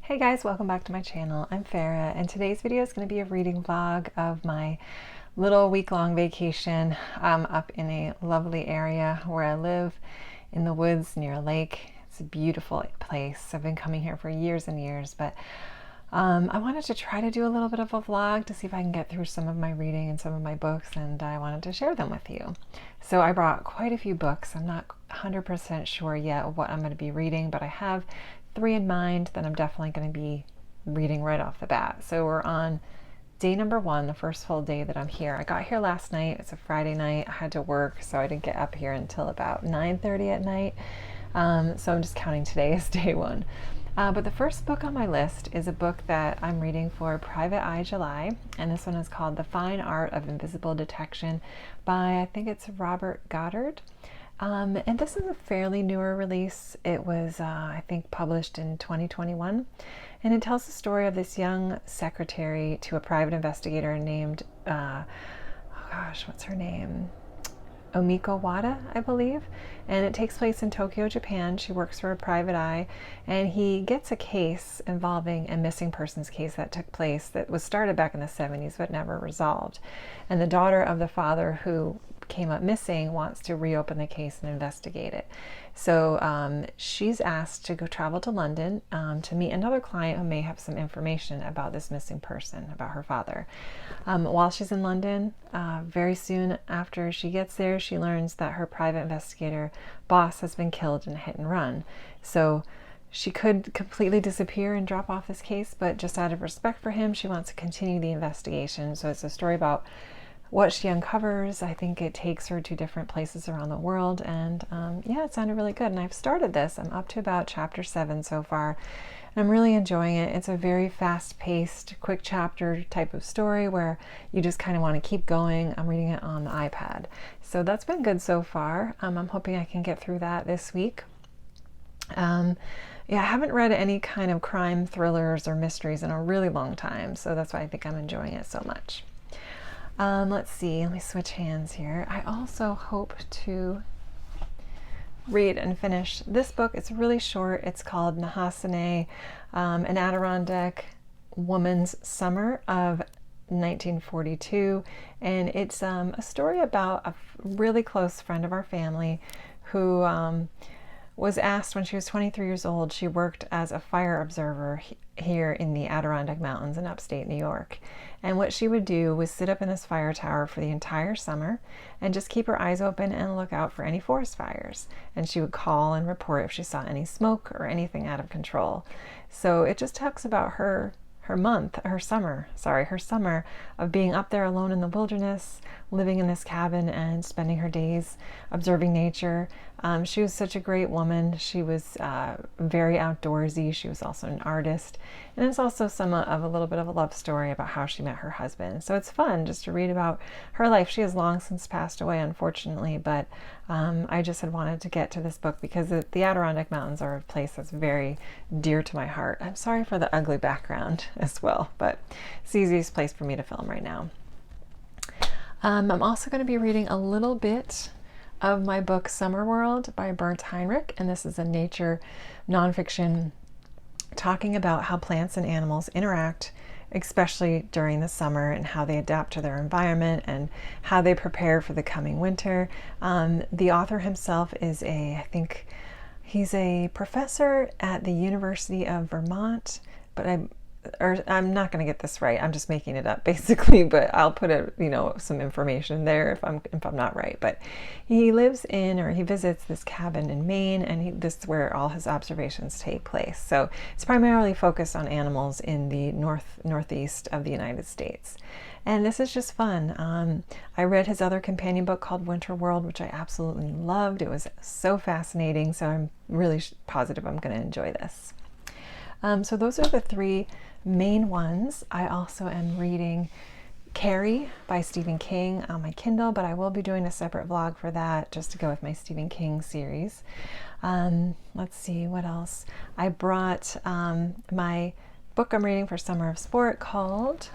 Hey guys, welcome back to my channel. I'm Farah, and today's video is going to be a reading vlog of my little week-long vacation up in a lovely area where I live in the woods near a lake. It's a beautiful place. I've been coming here for years and years, but I wanted to try to do a little bit of a vlog to see if I can get through some of my reading and some of my books, and I wanted to share them with you. So I brought quite a few books. I'm not 100% sure yet what I'm going to be reading, but I have 3 in mind that I'm definitely going to be reading right off the bat. So we're on day number 1, the first full day that I'm here. I got here last night. It's a Friday night. I had to work, so I didn't get up here until about 9:30 at night. So I'm just counting today as day 1. But the first book on my list is a book that I'm reading for Private Eye July, and this one is called The Fine Art of Invisible Detection by, I think it's Robert Goddard. And this is a fairly newer release. It was, I think, published in 2021. And it tells the story of this young secretary to a private investigator named, what's her name? Omiko Wada, I believe. And it takes place in Tokyo, Japan. She works for a private eye, and he gets a case involving a missing persons case that took place that was started back in the 70s but never resolved. And the daughter of the father who came up missing wants to reopen the case and investigate it. So she's asked to go travel to London to meet another client who may have some information about this missing person, about her father. While she's in London, very soon after she gets there, she learns that her private investigator boss has been killed in a hit and run. So she could completely disappear and drop off this case, but just out of respect for him, she wants to continue the investigation. So it's a story about what she uncovers. I think it takes her to different places around the world, and yeah, it sounded really good. And I've started this. I'm up to about chapter 7 so far, and I'm really enjoying it. It's a very fast-paced, quick chapter type of story where you just kind of want to keep going. I'm reading it on the iPad, so that's been good so far. I'm hoping I can get through that this week. Yeah, I haven't read any kind of crime thrillers or mysteries in a really long time, so that's why I think I'm enjoying it so much. Let's see, let me switch hands here. I also hope to read and finish this book. It's really short. It's called Nehasane, an Adirondack Woman's Summer of 1942. And it's a story about a really close friend of our family who was asked when she was 23 years old. She worked as a fire observer here in the Adirondack Mountains in upstate New York. And what she would do was sit up in this fire tower for the entire summer and just keep her eyes open and look out for any forest fires. And she would call and report if she saw any smoke or anything out of control. So it just talks about her summer of being up there alone in the wilderness, living in this cabin and spending her days observing nature. She was such a great woman. She was very outdoorsy. She was also an artist. And it's also somewhat of a little bit of a love story about how she met her husband. So it's fun just to read about her life. She has long since passed away, unfortunately, but I just had wanted to get to this book because the Adirondack Mountains are a place that's very dear to my heart. I'm sorry for the ugly background as well, but it's the easiest place for me to film right now. I'm also going to be reading a little bit of my book Summer World by Bernd Henrich, and this is a nature nonfiction talking about how plants and animals interact, especially during the summer, and how they adapt to their environment and how they prepare for the coming winter. The author himself is I think he's a professor at the University of Vermont, but I'm not going to get this right. I'm just making it up basically, but I'll put some information there if I'm not right. But he he visits this cabin in Maine, and this is where all his observations take place. So it's primarily focused on animals in the northeast of the United States. And this is just fun. I read his other companion book called Winter World, which I absolutely loved. It was so fascinating. So I'm really positive I'm going to enjoy this. So those are the 3 main ones. I also am reading Carrie by Stephen King on my Kindle, but I will be doing a separate vlog for that just to go with my Stephen King series. Let's see what else. I brought my book I'm reading for Summer of Sport called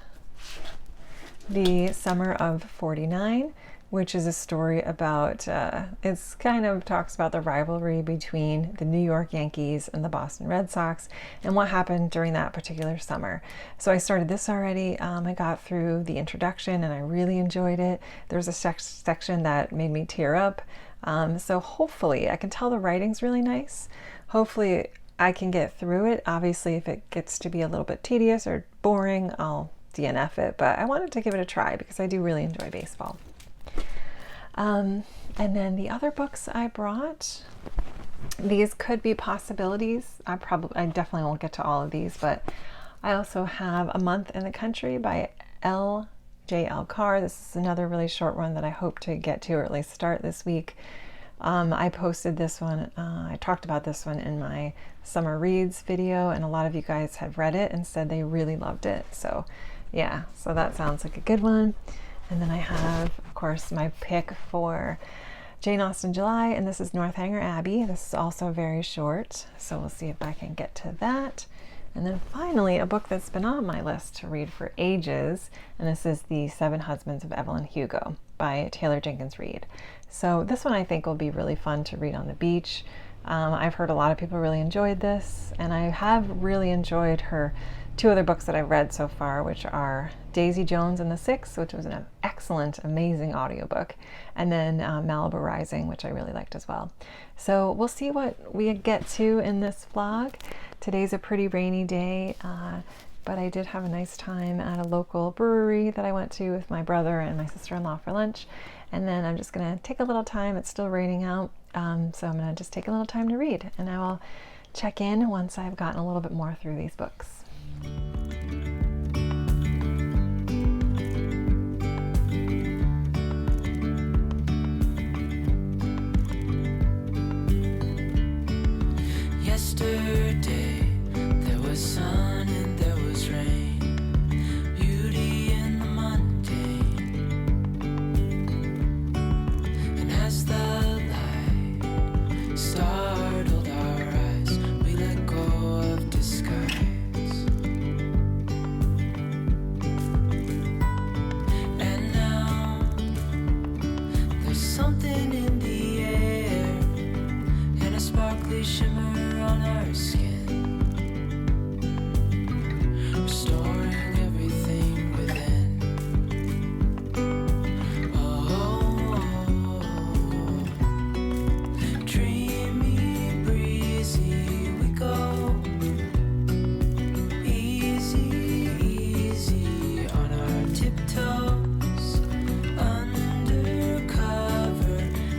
The Summer of 49. which is a story about, it's kind of talks about the rivalry between the New York Yankees and the Boston Red Sox and what happened during that particular summer. So I started this already. I got through the introduction and I really enjoyed it. There's a section that made me tear up. So hopefully, I can tell the writing's really nice. Hopefully I can get through it. Obviously, if it gets to be a little bit tedious or boring, I'll DNF it, but I wanted to give it a try because I do really enjoy baseball. And then the other books I brought, these could be possibilities. I definitely won't get to all of these, but I also have A Month in the Country by J.L. Carr. This is another really short one that I hope to get to, or at least start this week. I posted this one, I talked about this one in my summer reads video, and a lot of you guys have read it and said they really loved it. So yeah, so that sounds like a good one. And then I have, of course, my pick for Jane Austen July, and this is Northanger Abbey. This is also very short, so we'll see if I can get to that. And then finally, a book that's been on my list to read for ages, and this is The Seven Husbands of Evelyn Hugo by Jenkins Reid. So this one I think will be really fun to read on the beach. I've heard a lot of people really enjoyed this, and I have really enjoyed her two other books that I've read so far, which are Daisy Jones and the Six, which was an excellent, amazing audiobook, and then Malibu Rising, which I really liked as well. So we'll see what we get to in this vlog. Today's a pretty rainy day, but I did have a nice time at a local brewery that I went to with my brother and my sister-in-law for lunch. And then I'm just going to take a little time. It's still raining out, so I'm going to just take a little time to read, and I will check in once I've gotten a little bit more through these books. Yesterday there was sun and there was rain, beauty in the mundane, and as the light startled our eyes, we let go of disguise. And now there's something in the air and a sparkly shimmer on our skin, restoring everything within. Oh, dreamy, breezy we go, easy, easy on our tiptoes, undercover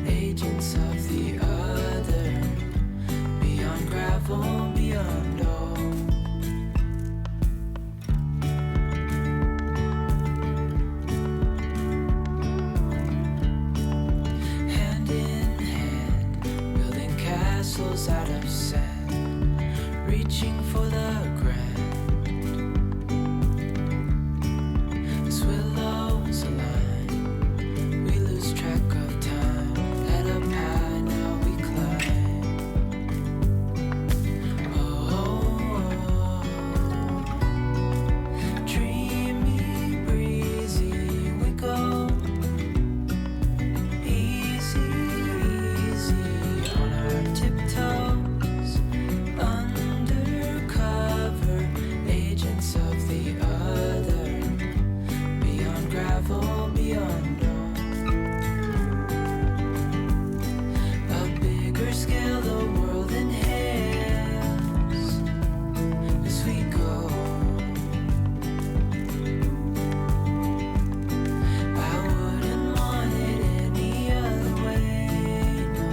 agents of the other, beyond gravel, beyond all. Hand in hand, building castles out of sand, reaching for the grand. As willows align, we lose track of time. Head up high, now we climb. Dreamy, breezy we go, easy, easy on our tiptoes, undercover agents of the other, beyond gravel, beyond all. A bigger scale the world inhales as we go. I wouldn't want it any other way, no.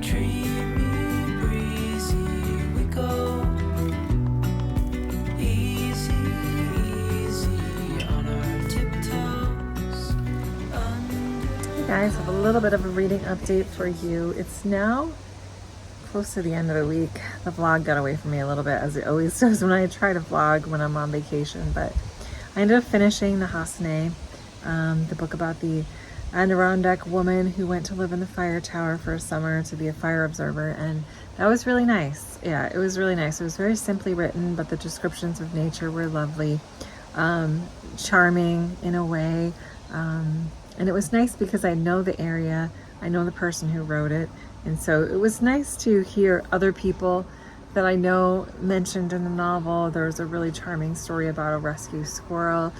Dreamy, breezy we go, easy, easy on our tiptoes, Hey guys, I have a little bit of a reading update for you. It's now close to the end of the week. The vlog got away from me a little bit, as it always does when I try to vlog when I'm on vacation, but I ended up finishing Nehasane, the book about the Adirondack woman who went to live in the fire tower for a summer to be a fire observer, and that was really nice. Yeah, it was really nice. It was very simply written, but the descriptions of nature were lovely. charming in a way. And it was nice because I know the area, I know the person who wrote it, and so it was nice to hear other people that I know mentioned in the novel. There's a really charming story about a rescue squirrel,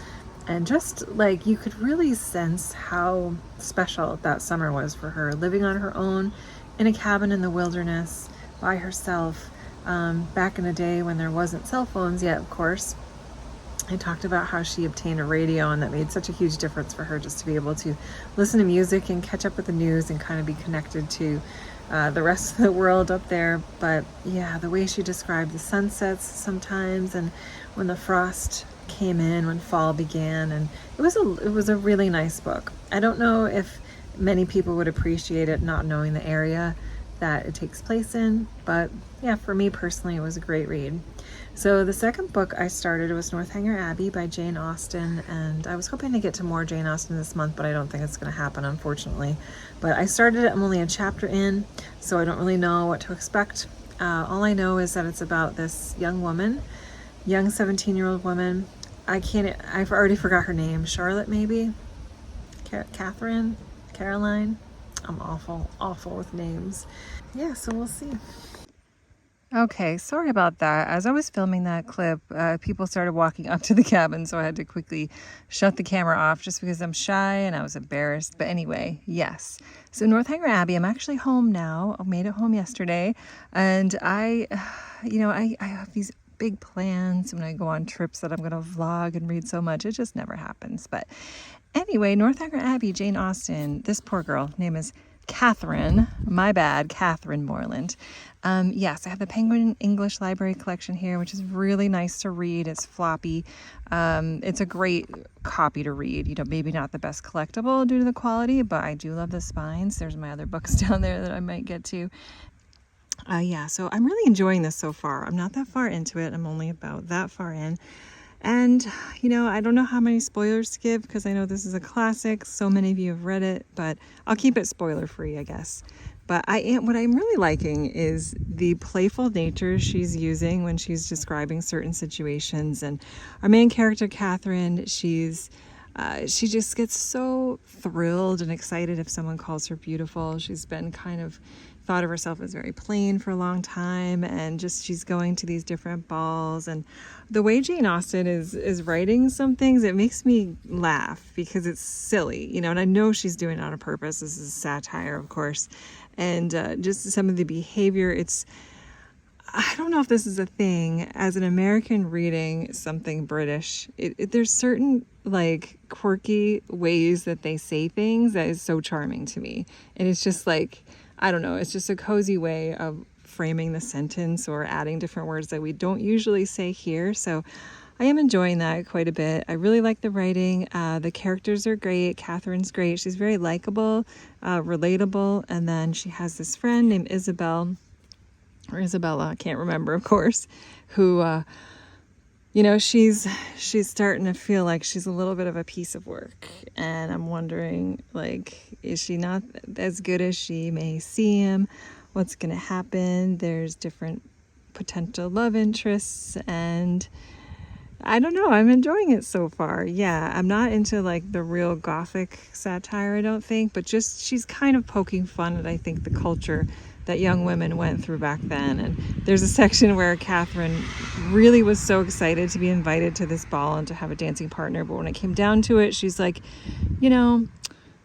and just like you could really sense how special that summer was for her, living on her own in a cabin in the wilderness by herself, back in a day when there wasn't cell phones yet, of course. I talked about how she obtained a radio, and that made such a huge difference for her, just to be able to listen to music and catch up with the news and kind of be connected to the rest of the world up there. But yeah, the way she described the sunsets sometimes, and when the frost came in, when fall began, and it was a really nice book. I don't know if many people would appreciate it not knowing the area that it takes place in, but yeah, for me personally, it was a great read. So the second book I started was Northanger Abbey by Jane Austen, and I was hoping to get to more Jane Austen this month, but I don't think it's going to happen, unfortunately. But I started it, I'm only a chapter in, so I don't really know what to expect. All I know is that it's about this young woman, young 17-year-old woman. I've already forgot her name. Charlotte, maybe? Catherine? Caroline? I'm awful with names. Yeah, so we'll see. Okay, sorry about that. As I was filming that clip, people started walking up to the cabin, so I had to quickly shut the camera off just because I'm shy and I was embarrassed. But anyway, yes. So Northanger Abbey, I'm actually home now. I made it home yesterday, and I have these big plans when I go on trips that I'm going to vlog and read so much. It just never happens. But anyway, Northanger Abbey, Jane Austen, this poor girl, name is Catherine, my bad, Catherine Morland. Yes, I have the Penguin English Library collection here, which is really nice to read. It's floppy. It's a great copy to read. You know, maybe not the best collectible due to the quality, but I do love the spines. There's my other books down there that I might get to. Yeah, so I'm really enjoying this so far. I'm not that far into it. I'm only about that far in. And, you know, I don't know how many spoilers to give because I know this is a classic. So many of you have read it, but I'll keep it spoiler free, I guess. But what I'm really liking is the playful nature she's using when she's describing certain situations. And our main character, Catherine, she just gets so thrilled and excited if someone calls her beautiful. She's been kind of thought of herself as very plain for a long time, and just she's going to these different balls. And the way Jane Austen is writing some things, it makes me laugh because it's silly, you know, and I know she's doing it on purpose. This is satire, of course. And just some of the behavior, I don't know if this is a thing. As an American reading something British, there's certain like quirky ways that they say things that is so charming to me. And it's just like, I don't know, it's just a cozy way of framing the sentence or adding different words that we don't usually say here. So I am enjoying that quite a bit. I really like the writing. The characters are great. Catherine's great. She's very likable, relatable. And then she has this friend named Isabella, I can't remember, of course, who, you know, she's starting to feel like she's a little bit of a piece of work. And I'm wondering, like, is she not as good as she may seem? What's going to happen? There's different potential love interests, and I don't know. I'm enjoying it so far. Yeah, I'm not into like the real gothic satire, I don't think, but just she's kind of poking fun at, I think, the culture that young women went through back then. And there's a section where Catherine really was so excited to be invited to this ball and to have a dancing partner, but when it came down to it, she's like, you know,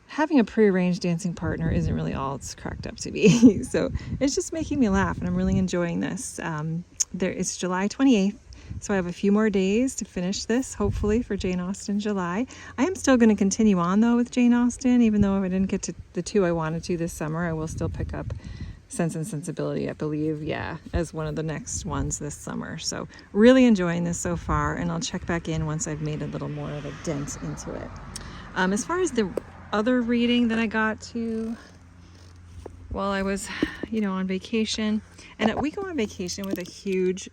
having a prearranged dancing partner isn't really all it's cracked up to be. So it's just making me laugh, and I'm really enjoying this. It's July 28th. So I have a few more days to finish this, hopefully, for Jane Austen July. I am still going to continue on, though, with Jane Austen. Even though I didn't get to the two I wanted to this summer, I will still pick up Sense and Sensibility, I believe, as one of the next ones this summer. So really enjoying this so far, and I'll check back in once I've made a little more of a dent into it. As far as the other reading that I got to while I was, on vacation, and we go on vacation with a huge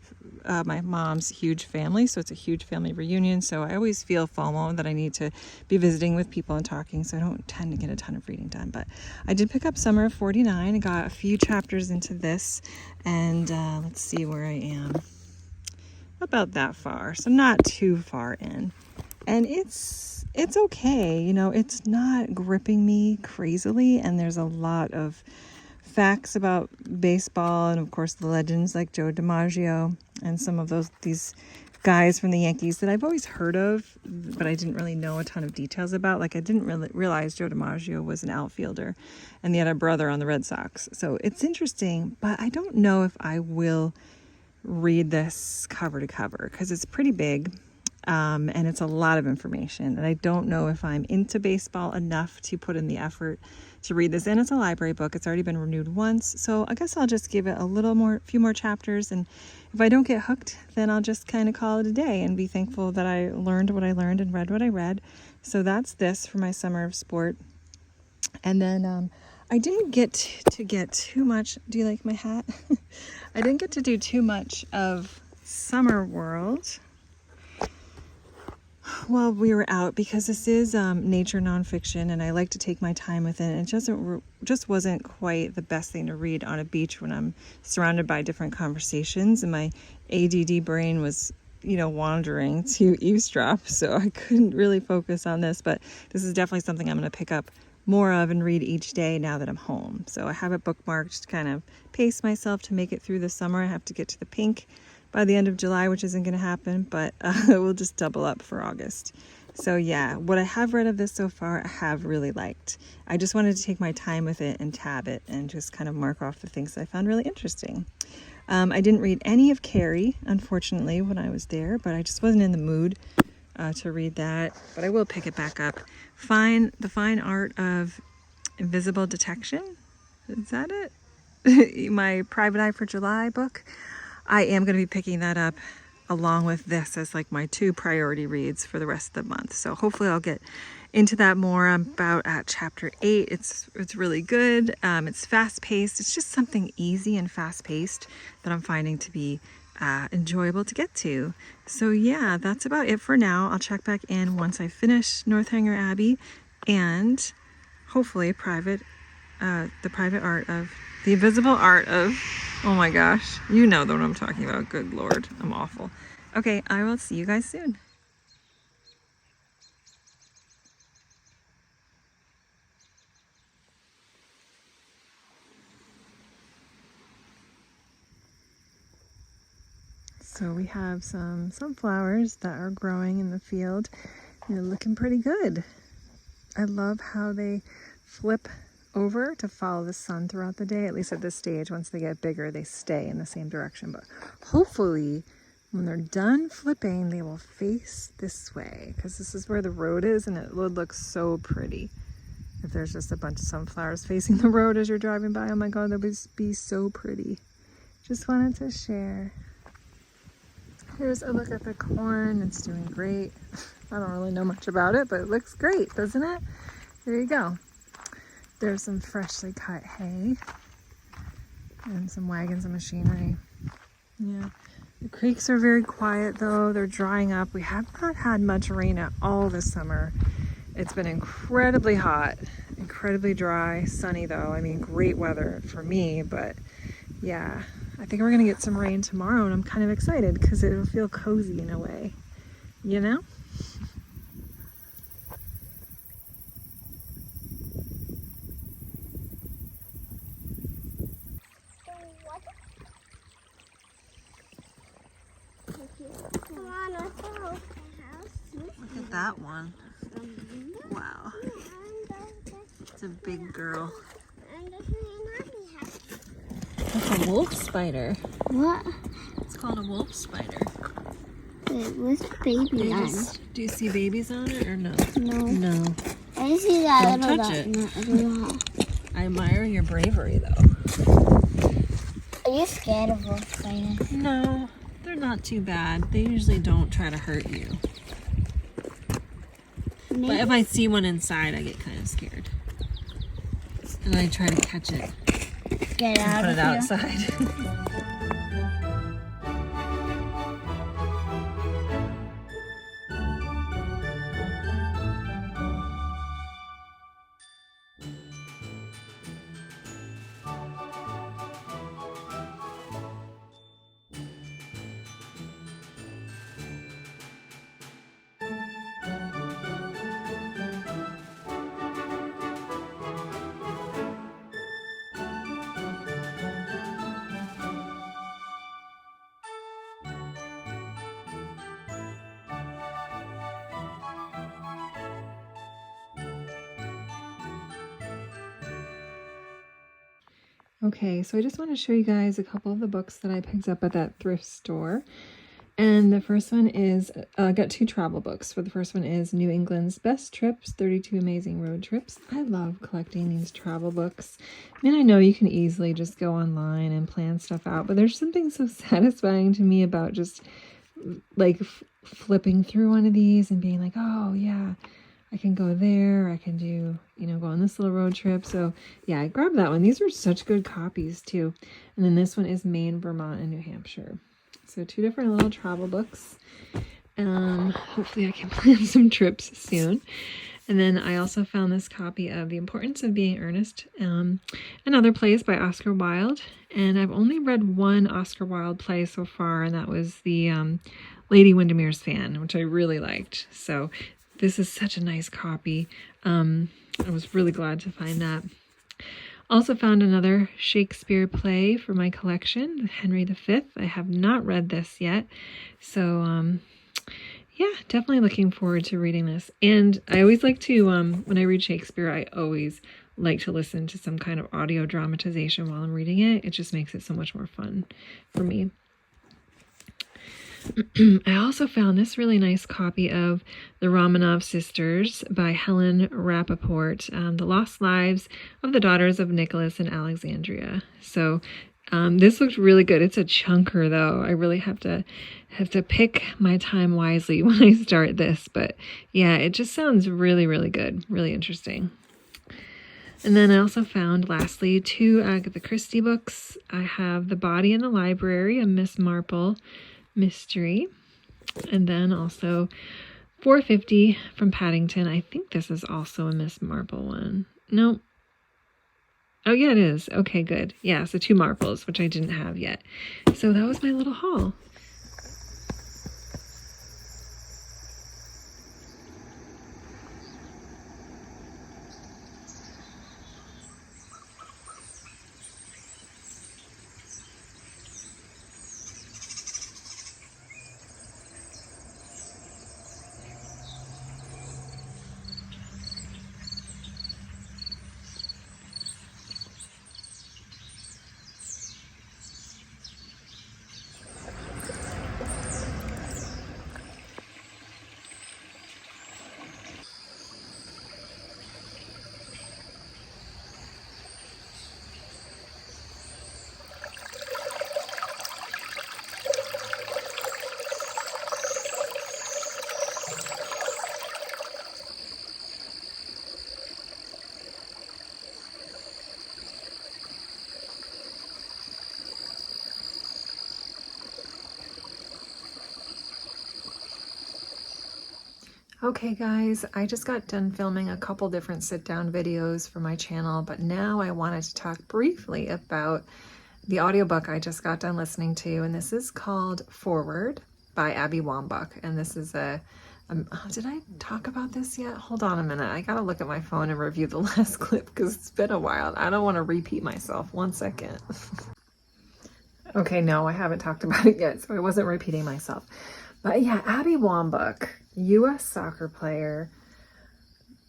my mom's huge family, so it's a huge family reunion, so I always feel FOMO that I need to be visiting with people and talking, so I don't tend to get a ton of reading done. But I did pick up Summer of 49. I got a few chapters into this, and let's see where I am. about that far, so not too far in. And it's okay, you know, it's not gripping me crazily, and there's a lot of facts about baseball and of course the legends like Joe DiMaggio and some of these guys from the Yankees that I've always heard of, but I didn't really know a ton of details about. Like I didn't really realize Joe DiMaggio was an outfielder and he had a brother on the Red Sox. So it's interesting, but I don't know if I will read this cover to cover because it's pretty big. And it's a lot of information, and I don't know if I'm into baseball enough to put in the effort to read this. And it's a library book. It's already been renewed once, so I guess I'll just give it a few more chapters, and if I don't get hooked, then I'll just kind of call it a day and be thankful that I learned what I learned and read what I read. So that's this for my summer of sport. And then I didn't get to get too much. Do you like my hat? I didn't get to do too much of Summer World while we were out because this is nature nonfiction, and I like to take my time with it. And it just wasn't quite the best thing to read on a beach when I'm surrounded by different conversations, and my ADD brain was, you know, wandering to eavesdrop, so I couldn't really focus on this. But this is definitely something I'm going to pick up more of and read each day now that I'm home. So I have it bookmarked to kind of pace myself to make it through the summer. I have to get to the pink by the end of July, which isn't going to happen, but we'll just double up for August. So yeah, what I have read of this so far, I have really liked. I just wanted to take my time with it and tab it and just kind of mark off the things that I found really interesting. I didn't read any of Carrie, unfortunately, when I was there, but I just wasn't in the mood to read that. But I will pick it back up. The Fine Art of Invisible Detection. Is that it? My Private Eye for July book. I am going to be picking that up along with this as like my 2 priority reads for the rest of the month. So hopefully I'll get into that more. I'm about at chapter 8. It's really good. It's fast paced. It's just something easy and fast paced that I'm finding to be enjoyable to get to. So yeah, that's about it for now. I'll check back in once I finish Northanger Abbey and hopefully the private art of the invisible art of, oh my gosh, you know what I'm talking about. Good Lord, I'm awful. Okay, I will see you guys soon. So we have some sunflowers that are growing in the field, and they're looking pretty good. I love how they flip over to follow the sun throughout the day, at least at this stage. Once they get bigger, they stay in the same direction, but hopefully when they're done flipping, they will face this way, because this is where the road is, and it would look so pretty if there's just a bunch of sunflowers facing the road as you're driving by. Oh my god, that would be so pretty. Just wanted to share. Here's a look at the corn. It's doing great. I don't really know much about it, but it looks great, doesn't it? There you go. There's some freshly cut hay and some wagons and machinery. Yeah, the creeks are very quiet though. They're drying up. We have not had much rain at all this summer. It's been incredibly hot, incredibly dry, sunny though. I mean, great weather for me, but yeah, I think we're gonna get some rain tomorrow, and I'm kind of excited because it'll feel cozy in a way, you know? Look at that one. Wow. It's a big girl. That's a wolf spider. What? It's called a wolf spider. Wait, what's baby on? Do you see babies on it or no? No. No. I didn't see that. Don't touch it. I admire your bravery though. Are you scared of wolf spiders? No, they're not too bad. They usually don't try to hurt you. Maybe. But if I see one inside, I get kind of scared. And I try to catch it. Get out Put of it here. outside. Okay, so I just want to show you guys a couple of the books that I picked up at that thrift store. And the first one is, I got 2 travel books. For the first one is New England's Best Trips, 32 Amazing Road Trips. I love collecting these travel books. I mean, I know you can easily just go online and plan stuff out, but there's something so satisfying to me about just like flipping through one of these and being like, oh yeah, I can go there. I can do, you know, go on this little road trip. So yeah, I grabbed that one. These were such good copies too. And then this one is Maine, Vermont, and New Hampshire. So 2 different little travel books. Hopefully I can plan some trips soon. And then I also found this copy of The Importance of Being Earnest, another plays by Oscar Wilde. And I've only read one Oscar Wilde play so far, and that was the Lady Windermere's Fan, which I really liked. So this is such a nice copy. I was really glad to find that. Also found another Shakespeare play for my collection, Henry V. I have not read this yet. So, yeah, definitely looking forward to reading this. And I always like to, when I read Shakespeare, I always like to listen to some kind of audio dramatization while I'm reading it. It just makes it so much more fun for me. I also found this really nice copy of The Romanov Sisters by Helen Rappaport, The Lost Lives of the Daughters of Nicholas and Alexandria. So this looks really good. It's a chunker though. I really have to pick my time wisely when I start this. But yeah, it just sounds really, really good. Really interesting. And then I also found, lastly, 2 Agatha Christie books. I have The Body in the Library, a Miss Marple mystery, and then also 450 from Paddington. I think this is also a Miss Marple one. No. Oh yeah, it is. Okay, good. Yeah, so 2 Marples, which I didn't have yet. So that was my little haul. Okay guys, I just got done filming a couple different sit-down videos for my channel, but now I wanted to talk briefly about the audiobook I just got done listening to, and this is called Forward by Abby Wambach. And this is did I talk about this yet? Hold on a minute. I gotta look at my phone and review the last clip because it's been a while. I don't want to repeat myself. 1 second. Okay, no, I haven't talked about it yet, so I wasn't repeating myself. But yeah, Abby Wambach, U.S. soccer player,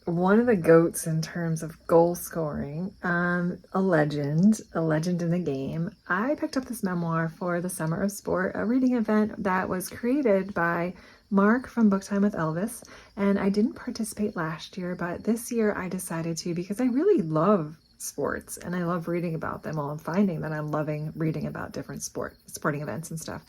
one of the GOATs in terms of goal scoring, a legend in the game. I picked up this memoir for the Summer of Sport, a reading event that was created by Mark from Book Time with Elvis, and I didn't participate last year, but this year I decided to because I really love sports and I love reading about them. Well, I'm finding that I'm loving reading about different sporting events and stuff.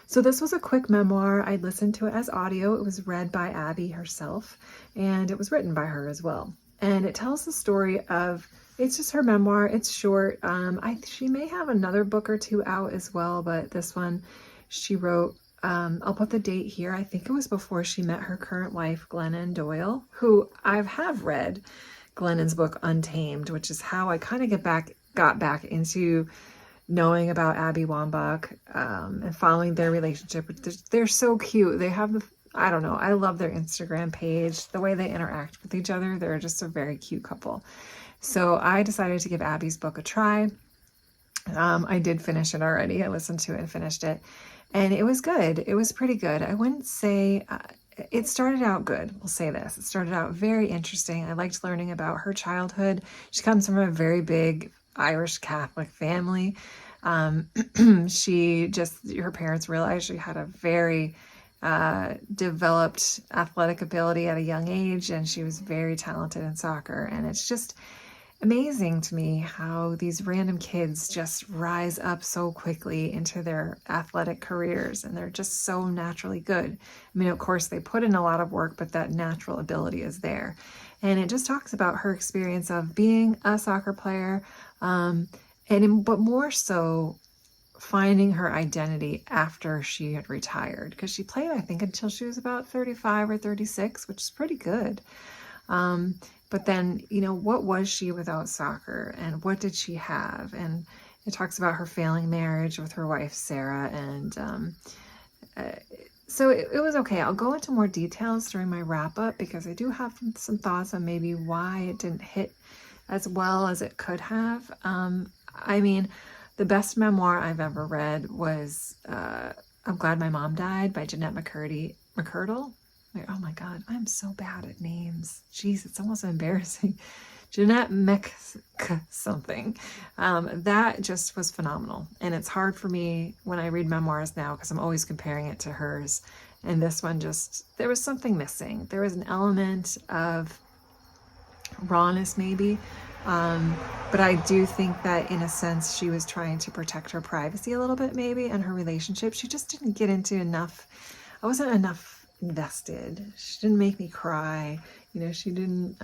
So this was a quick memoir. I listened to it as audio. It was read by Abby herself, and it was written by her as well. And it tells the story of, it's just her memoir. It's short. She may have another book or 2 out as well, but this one she wrote, I'll put the date here. I think it was before she met her current wife, Glennon Doyle, who I have read Glennon's book Untamed, which is how I kind of got back into knowing about Abby Wambach and following their relationship. They're so cute. They have I don't know, I love their Instagram page, the way they interact with each other. They're just a very cute couple. So I decided to give Abby's book a try. I did finish it already. I listened to it and finished it, and it was good. It was pretty good. I wouldn't say it started out good. We'll say this. It started out very interesting. I liked learning about her childhood. She comes from a very big Irish Catholic family. Her parents realized she had a very developed athletic ability at a young age, and she was very talented in soccer. And it's just amazing to me how these random kids just rise up so quickly into their athletic careers, and they're just so naturally good. I mean, of course, they put in a lot of work, but that natural ability is there. And it just talks about her experience of being a soccer player, but more so finding her identity after she had retired, because she played, I think, until she was about 35 or 36, which is pretty good. But then, what was she without soccer, and what did she have? And it talks about her failing marriage with her wife, Sarah. And so it was okay. I'll go into more details during my wrap up, because I do have some thoughts on maybe why it didn't hit as well as it could have. I mean, the best memoir I've ever read was I'm Glad My Mom Died by Jeanette McCurdle. Oh my God, I'm so bad at names. Jeez, it's almost embarrassing. Jeanette something. That just was phenomenal. And it's hard for me when I read memoirs now, because I'm always comparing it to hers. And this one there was something missing. There was an element of rawness maybe. But I do think that in a sense she was trying to protect her privacy a little bit maybe, and her relationship. She just didn't get into enough. I wasn't enough invested. She didn't make me cry. She didn't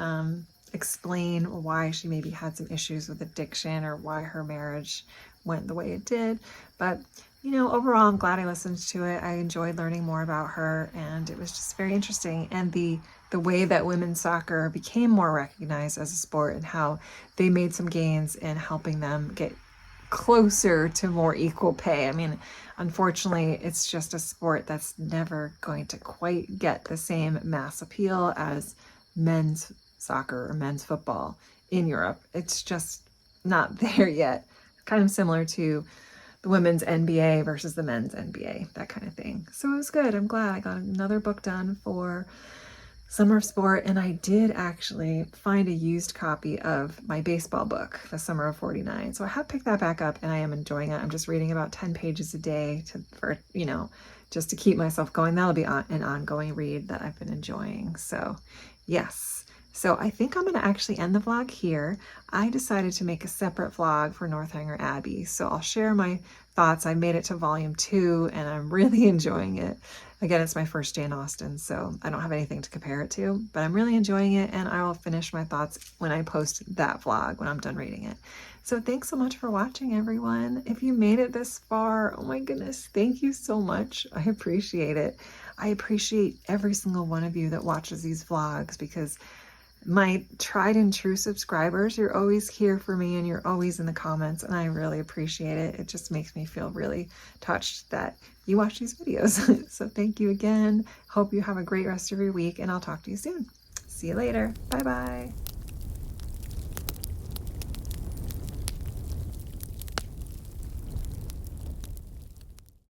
explain why she maybe had some issues with addiction, or why her marriage went the way it did. But overall, I'm glad I listened to it. I enjoyed learning more about her, and it was just very interesting. And the way that women's soccer became more recognized as a sport, and how they made some gains in helping them get closer to more equal pay. I mean, unfortunately, it's just a sport that's never going to quite get the same mass appeal as men's soccer or men's football in Europe. It's just not there yet. Kind of similar to the women's NBA versus the men's NBA, that kind of thing. So it was good. I'm glad I got another book done for Summer of Sport, and I did actually find a used copy of my baseball book, The Summer of 49. So I have picked that back up, and I am enjoying it. I'm just reading about 10 pages a day just to keep myself going. That'll be an ongoing read that I've been enjoying. So yes. So I think I'm going to actually end the vlog here. I decided to make a separate vlog for Northanger Abbey. So I'll share my thoughts. I made it to volume 2, and I'm really enjoying it. Again, it's my first day in Austen, so I don't have anything to compare it to, but I'm really enjoying it, and I will finish my thoughts when I post that vlog, when I'm done reading it. So thanks so much for watching, everyone. If you made it this far, oh my goodness, thank you so much. I appreciate it. I appreciate every single one of you that watches these vlogs, because my tried and true subscribers, you're always here for me, and you're always in the comments, and I really appreciate it. It just makes me feel really touched that you watch these videos. So thank you again. Hope you have a great rest of your week, and I'll talk to you soon. See you later. Bye-bye.